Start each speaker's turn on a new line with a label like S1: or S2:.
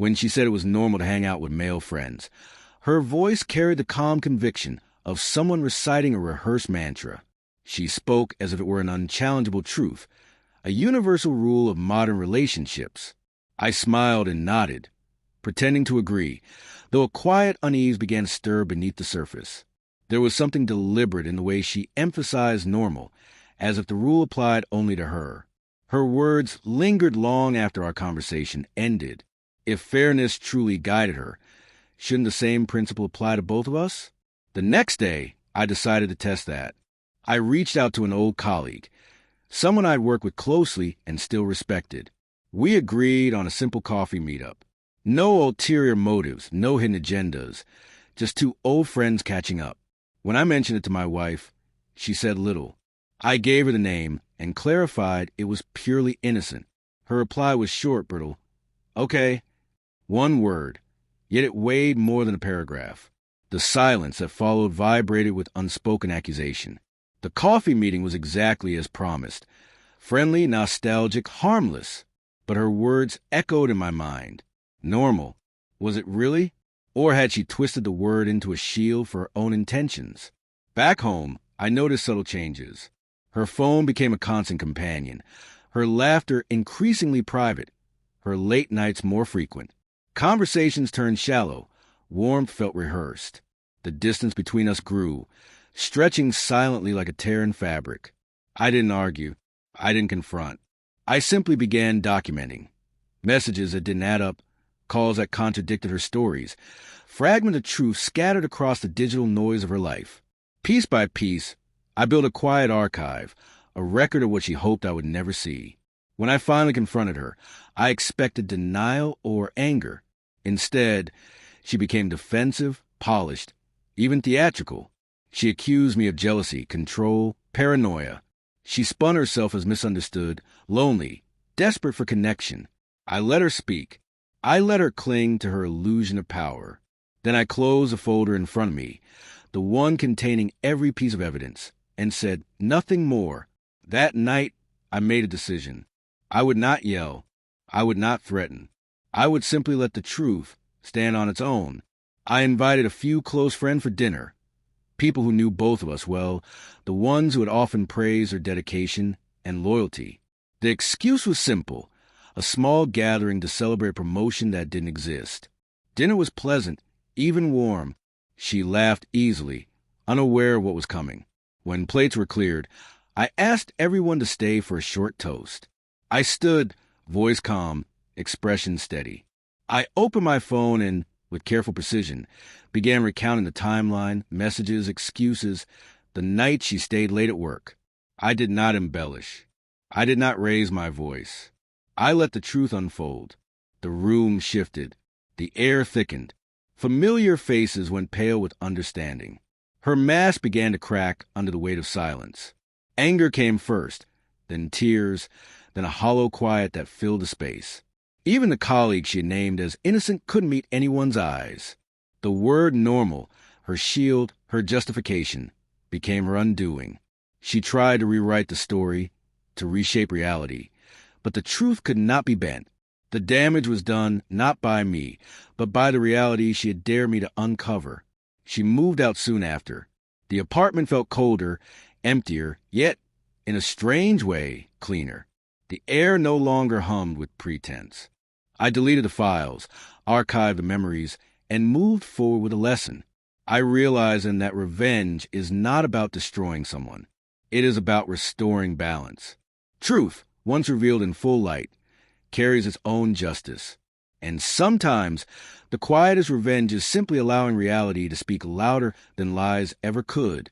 S1: when she said it was normal to hang out with male friends. Her voice carried the calm conviction of someone reciting a rehearsed mantra. She spoke as if it were an unchallengeable truth, a universal rule of modern relationships. I smiled and nodded, pretending to agree, though a quiet unease began to stir beneath the surface. There was something deliberate in the way she emphasized normal, as if the rule applied only to her. Her words lingered long after our conversation ended. If fairness truly guided her, shouldn't the same principle apply to both of us? The next day, I decided to test that. I reached out to an old colleague, someone I'd worked with closely and still respected. We agreed on a simple coffee meetup. No ulterior motives, no hidden agendas, just two old friends catching up. When I mentioned it to my wife, she said little. I gave her the name and clarified it was purely innocent. Her reply was short, brittle. Okay. One word, yet it weighed more than a paragraph. The silence that followed vibrated with unspoken accusation. The coffee meeting was exactly as promised. Friendly, nostalgic, harmless. But her words echoed in my mind. Normal. Was it really? Or had she twisted the word into a shield for her own intentions? Back home, I noticed subtle changes. Her phone became a constant companion. Her laughter increasingly private. Her late nights more frequent. Conversations turned shallow. Warmth felt rehearsed. The distance between us grew, stretching silently like a tear in fabric. I didn't argue. I didn't confront. I simply began documenting. Messages that didn't add up, calls that contradicted her stories, fragments of truth scattered across the digital noise of her life. Piece by piece, I built a quiet archive, a record of what she hoped I would never see. When I finally confronted her, I expected denial or anger. Instead, she became defensive, polished, even theatrical. She accused me of jealousy, control, paranoia. She spun herself as misunderstood, lonely, desperate for connection. I let her speak. I let her cling to her illusion of power. Then I closed the folder in front of me, the one containing every piece of evidence, and said nothing more. That night, I made a decision. I would not yell. I would not threaten. I would simply let the truth stand on its own. I invited a few close friends for dinner, people who knew both of us well, the ones who had often praised her dedication and loyalty. The excuse was simple, a small gathering to celebrate a promotion that didn't exist. Dinner was pleasant, even warm. She laughed easily, unaware of what was coming. When plates were cleared, I asked everyone to stay for a short toast. I stood, voice calm, expression steady. I opened my phone and, with careful precision, began recounting the timeline, messages, excuses, the night she stayed late at work. I did not embellish. I did not raise my voice. I let the truth unfold. The room shifted. The air thickened. Familiar faces went pale with understanding. Her mask began to crack under the weight of silence. Anger came first, then tears, then a hollow quiet that filled the space. Even the colleague she had named as innocent couldn't meet anyone's eyes. The word normal, her shield, her justification, became her undoing. She tried to rewrite the story, to reshape reality, but the truth could not be bent. The damage was done not by me, but by the reality she had dared me to uncover. She moved out soon after. The apartment felt colder, emptier, yet, in a strange way, cleaner. The air no longer hummed with pretense. I deleted the files, archived the memories, and moved forward with a lesson. I realized then that revenge is not about destroying someone. It is about restoring balance. Truth, once revealed in full light, carries its own justice. And sometimes, the quietest revenge is simply allowing reality to speak louder than lies ever could.